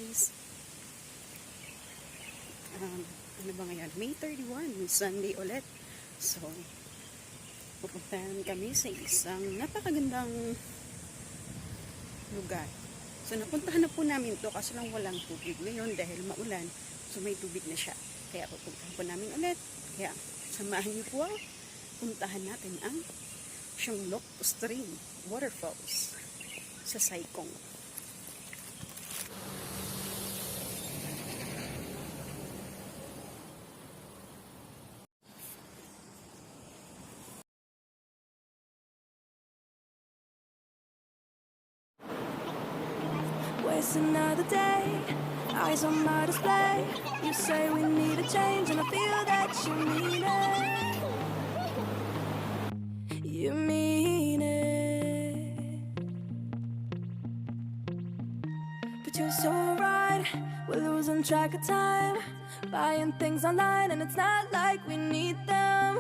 guys. Ano ba ngayon? May 31, Sunday ulit. So, pupuntahan kami sa isang napakagandang lugar. So, napuntahan na po namin to kasi lang walang tubig ngayon dahil maulan. So, may tubig na siya. Kaya pupuntahan po namin ulit. Kaya, samahan niyo po. Puntahan natin ang Sheung Lok Stream Waterfalls sa Saikong. It's another day, eyes on my display. You say we need a change and I feel that you mean it. You mean it. But you're so right, we're losing track of time, buying things online and it's not like we need them.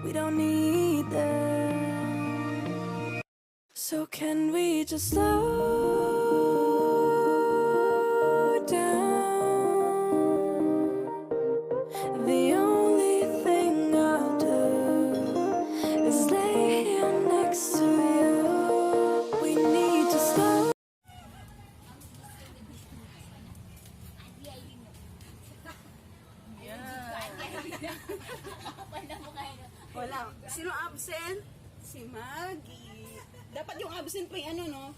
We don't need them. So can we just slow down? The only thing I'll do is lay here next to you. We need to slow. Wala. Sino absent? Si Maggie. Dapat yung absent pa yung ano, no?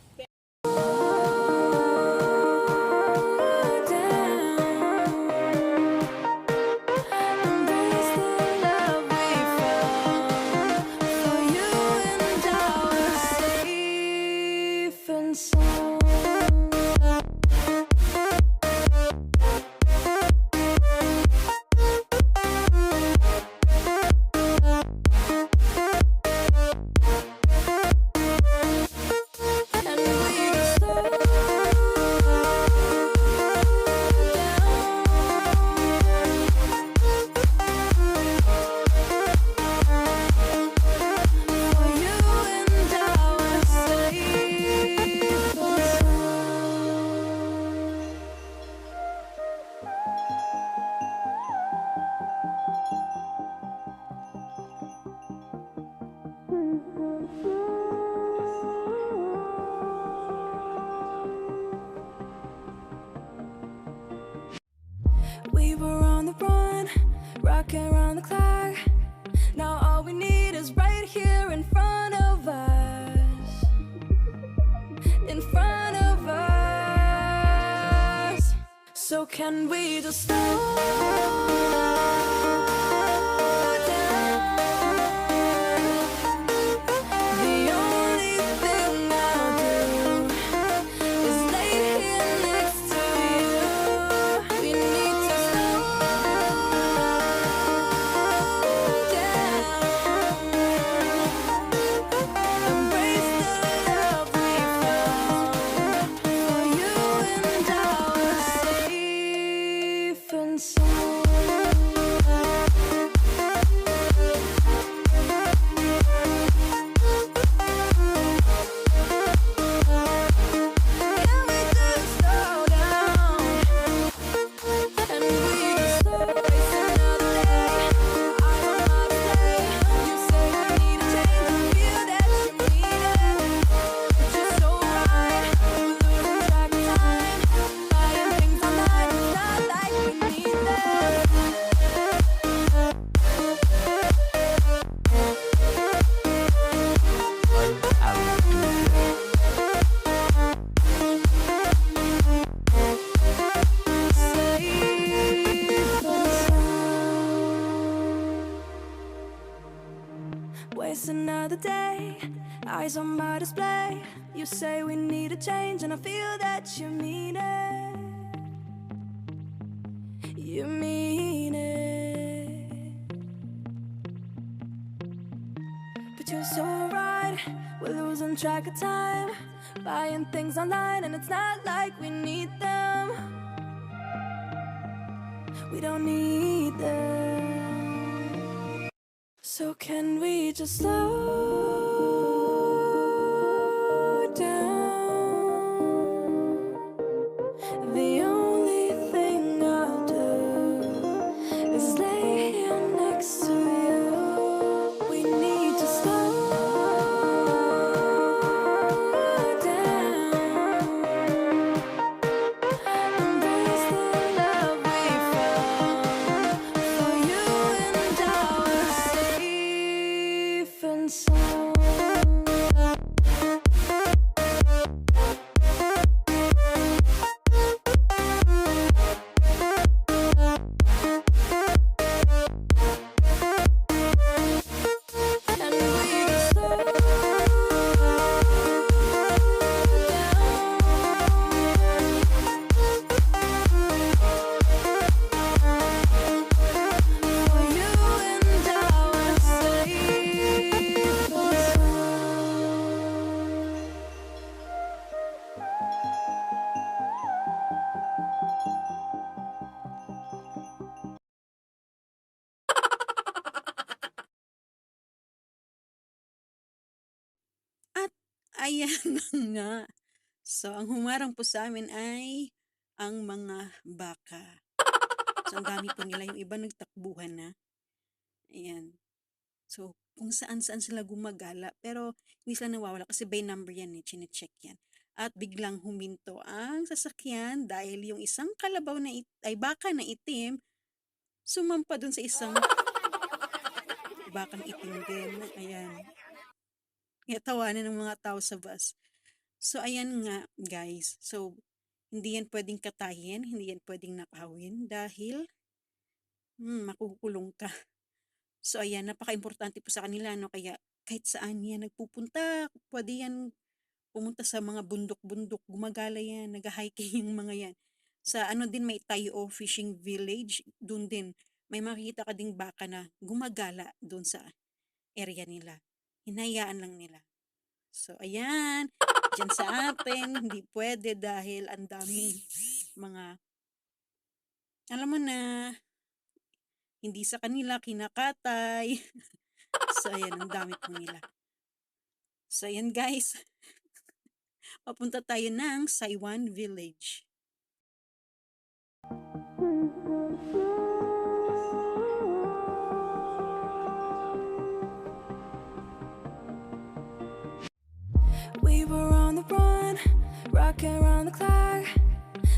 We were on the run, rocking around the clock. Now all we need is right here in front of us. In front of us. So can we just slow down? The only thing I'll do is lay here next to you. We need to slow down. Embrace the love we found. For you and I are safe and sound. Can we just slow down? And we just slow waste another day. I'm on my display. You say we need a change and feel that you mean it. But you're so right, we're losing track of time, buying things online, it's not like we need them. Waste another day, eyes on my display. You say we need a change and I feel that you mean it. You mean it. But you're so right, we're losing track of time, buying things online and it's not like we need them. We don't need them. So can we just slow down? ayan nga. So, ang humarang po sa amin ay ang mga baka. So, ang dami po nila. Yung iba nagtakbuhan na. Ayan. So, kung saan-saan sila gumagala. Pero, hindi sila nawawala kasi by number yan eh. Chine-check yan. At biglang huminto ang sasakyan dahil yung isang kalabaw na ay baka na itim, sumampa dun sa isang bakang itim din. Ayan. Kaya tawanan ng mga tao sa bus. So, ayan nga, guys. So, hindi yan pwedeng katayin, hindi yan pwedeng nakawin dahil makukulong ka. So, ayan, napaka-importante po sa kanila, no? Kaya, kahit saan yan nagpupunta, pwede yan pumunta sa mga bundok-bundok, gumagala yan, nag-hiking yung mga yan. Sa ano din, may Tayo Fishing Village, dun din, may makikita ka ding baka na gumagala dun sa area nila. Hinayaan lang nila. So, ayan, dyan sa atin, hindi pwede dahil ang daming mga, alam mo na, hindi sa kanila kinakatay. So, ayan, ang dami po nila. So, ayan guys, papunta tayo ng Saiwan Village. We were on the run, rocking around the clock.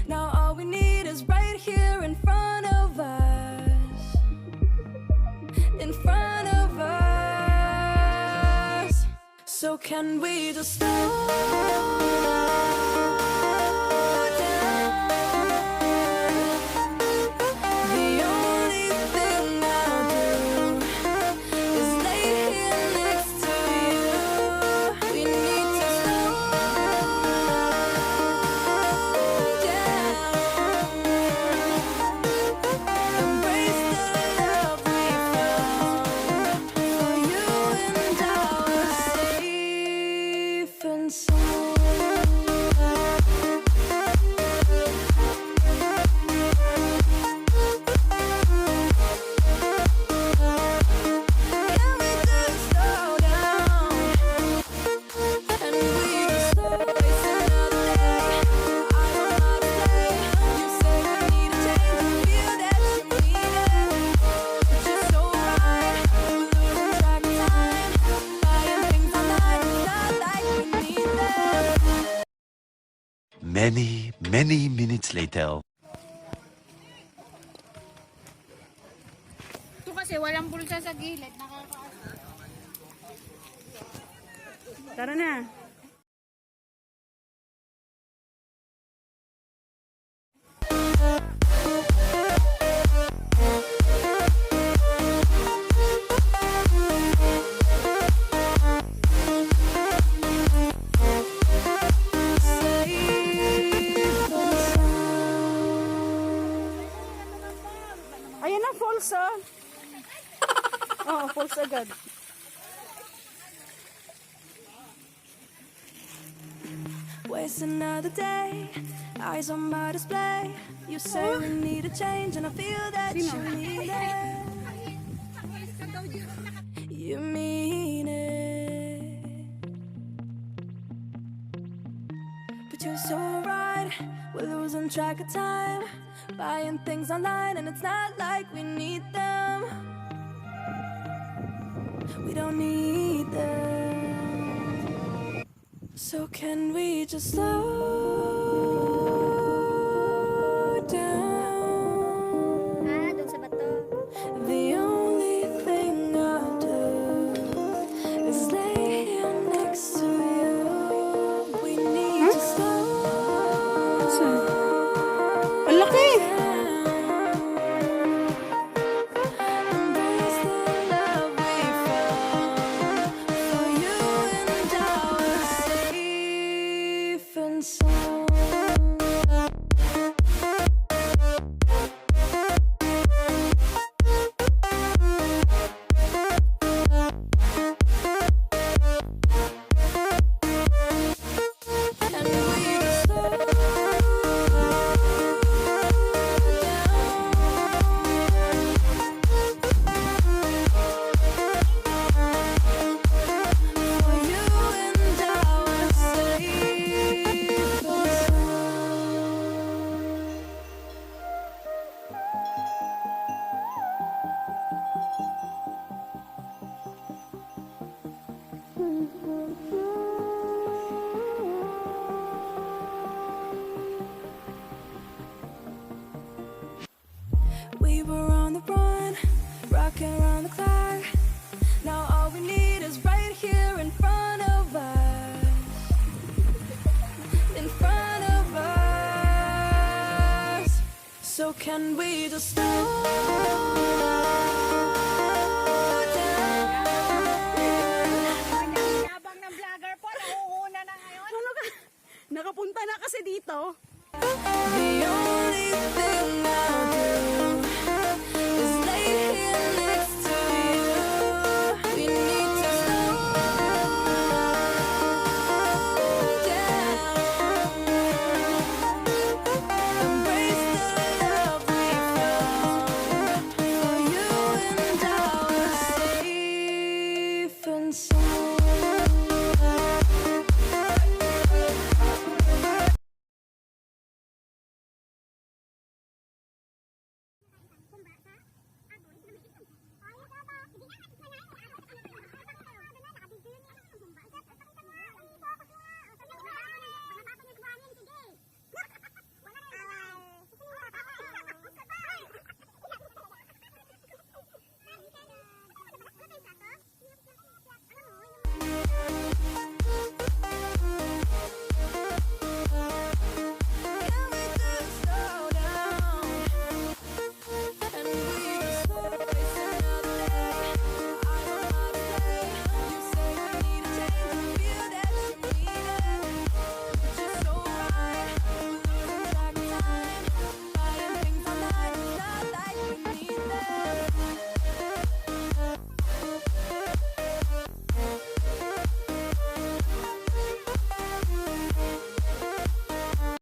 Now all we need is right here in front of us. In front of us. So can we just slow down? The only thing I'll do is lay here next to you. We need to slow down. Embrace the love we found. For you and I were safe and sound. Can we just slow down? And we just waste another day. I don't know how to play. You say you need a change, you feel that you need it. But you're so right, we're losing track of time. Buying things online, it's not like we need them. Many minutes later. Ito kasi walang bulsa sa gilid, Tara na. Ayan na, falls ah. Oo, falls agad. Waste another day, eyes on my display. You say we need a change, and I feel that you mean it. You mean it. But you're so right, we're losing track of time. Buying things online, and it's not like we need them. We don't need them. So can we just slow down? doon sa bato. The only thing I'll do is lay here next to you. We need to slow Saan? Ang laki! Embrace the love we found. For you and I were safe and sound. So can we just slow down? Yabang ng vlogger po, nauuna na ngayon. Ano ka? Nakapunta na kasi dito. The only thing I'll do is lay here next to you. We need to slow down. Embrace the love we found. For you and I are safe and sound.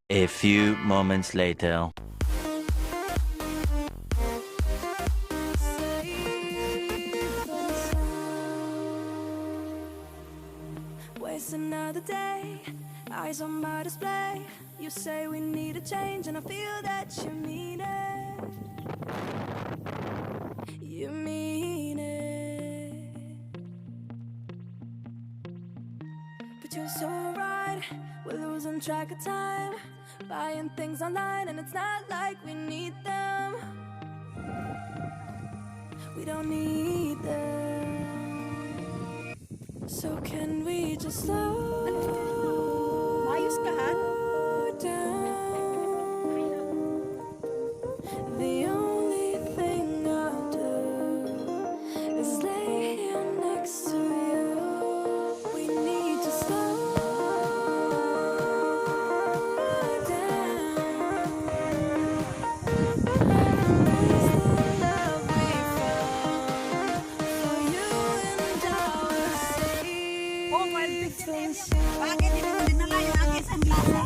A few moments later. Waste another day, eyes on my display. You say we need a change, and I feel that you mean it. You mean it. But you're so right, we're losing track of time, buying things online, and it's not like we need them. We don't need them. So can we just slow Ayos ka ha? down? The only thing I'll do is lay here next to you. We need to slow down. Embrace the love we found. For you and I are safe and sound. Bakit hindi mo dinala yung aking sunglasses?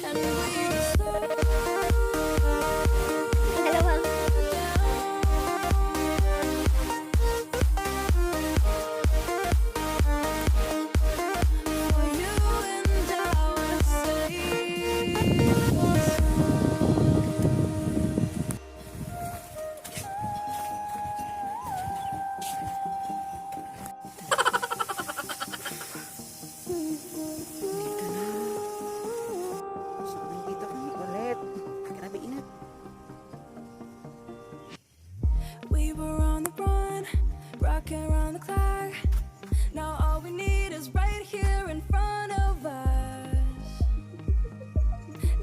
And we just slow For you and I are safe and So, nandito kami ulit. Grabe inat. We were on the run, rocking around the clock. Now all we need is right here in front of us.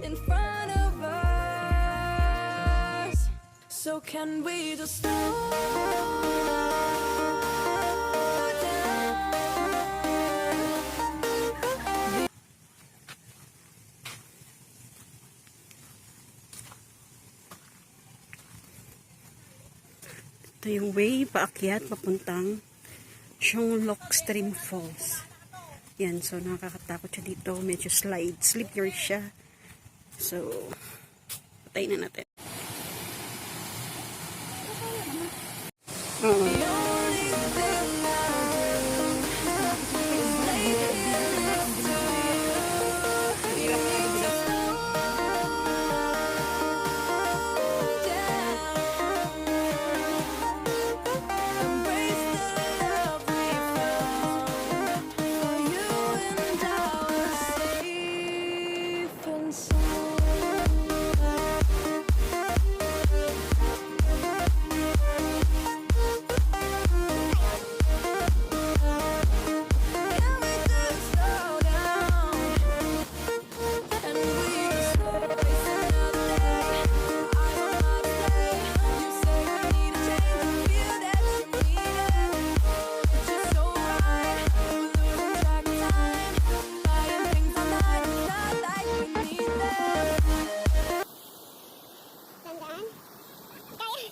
In front of us. So can we just slow down? Ito yung way paakyat papuntang Sheung Lok Stream Falls. Yan, so nakakatakot siya dito. Medyo slippery siya. So, patayin na natin. Oo. The only thing I'll do is lay here next to you. We need to slow down. Embrace the love we found. For you and I are safe and sound. kaya.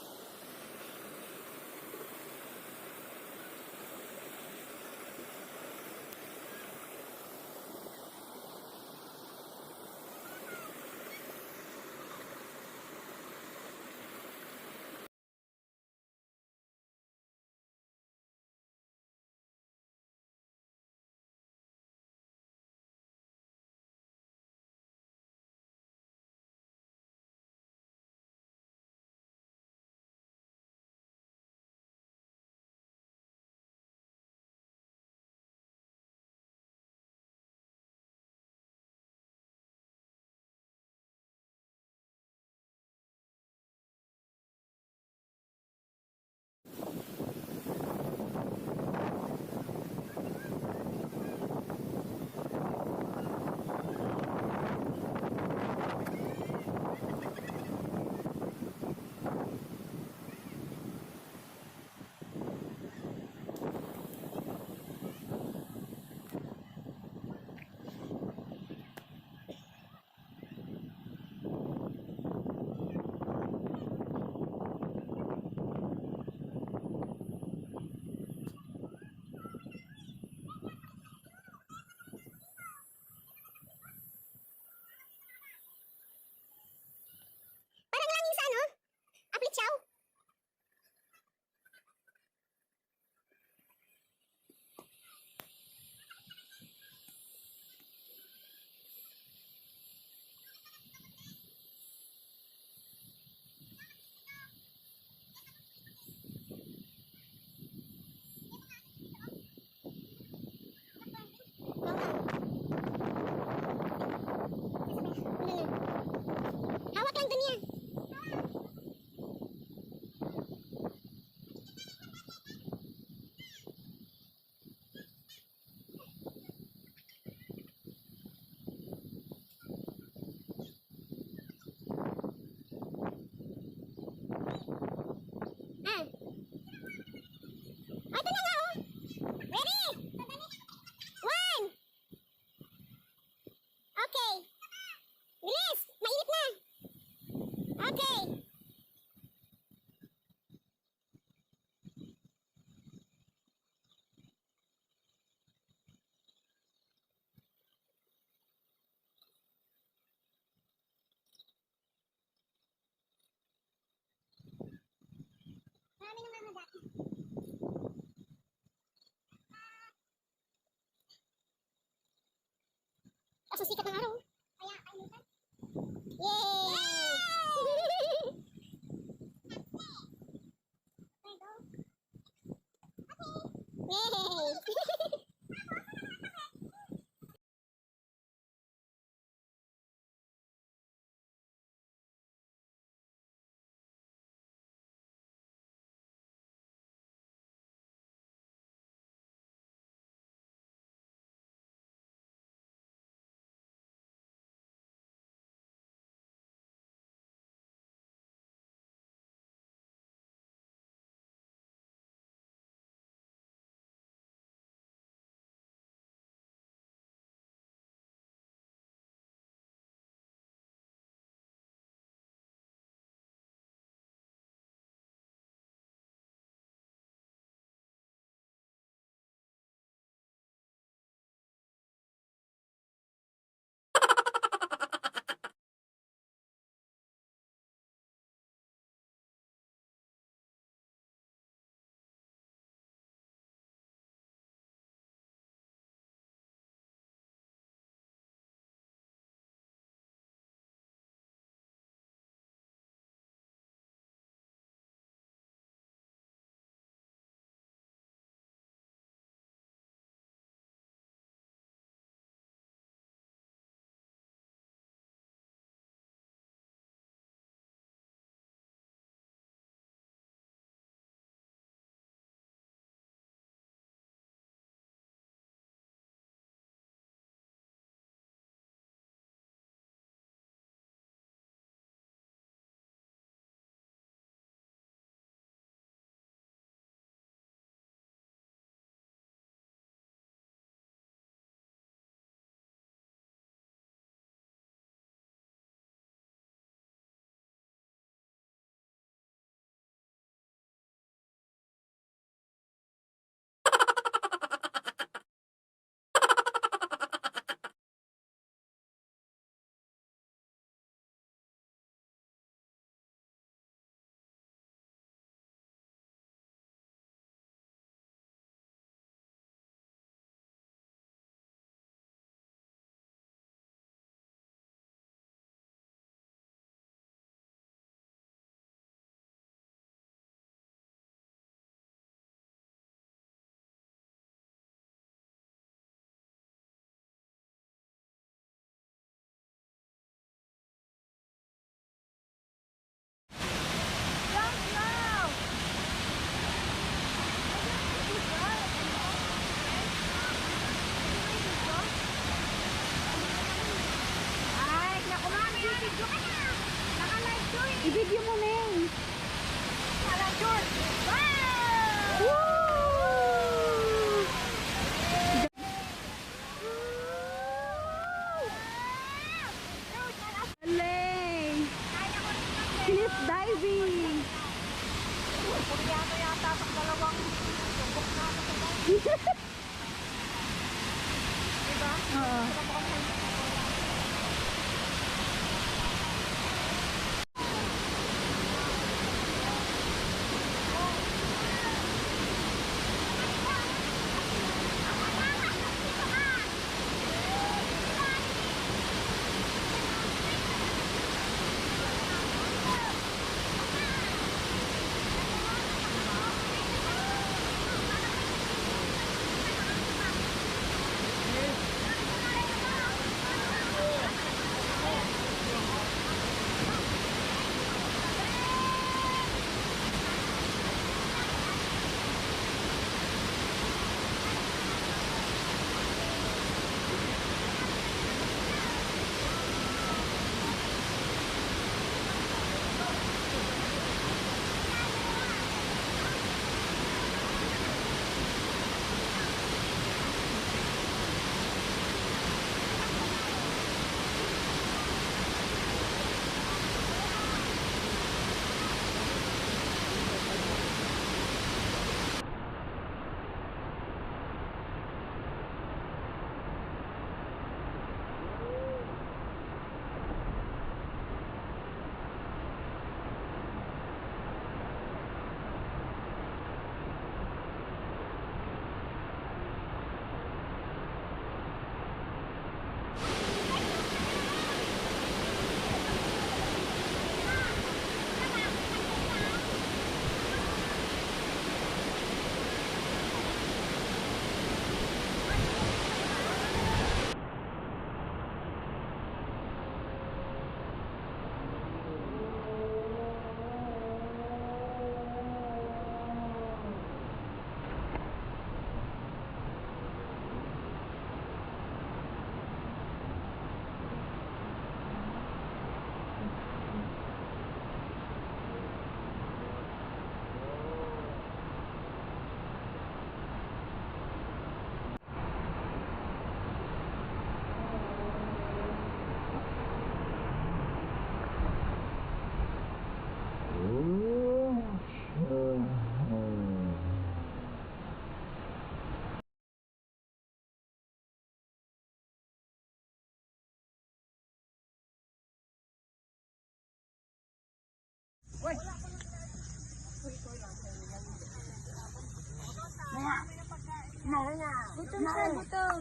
Gutom siya, gutom.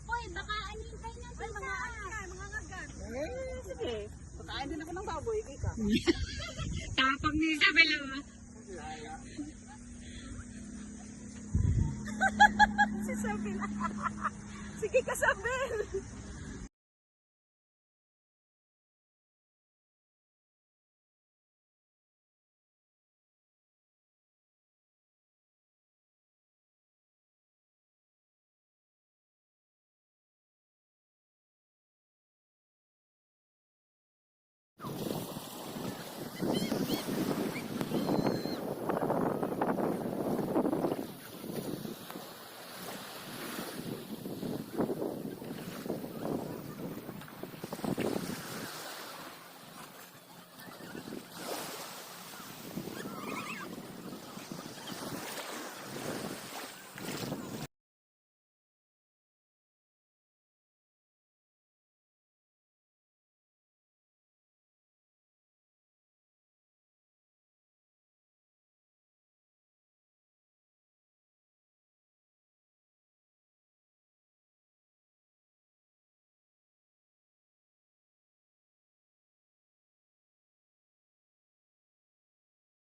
Hoy, baka anintay na. Ay, mga ngagat. Sige. Pagkain din ako ng baboy. Ika.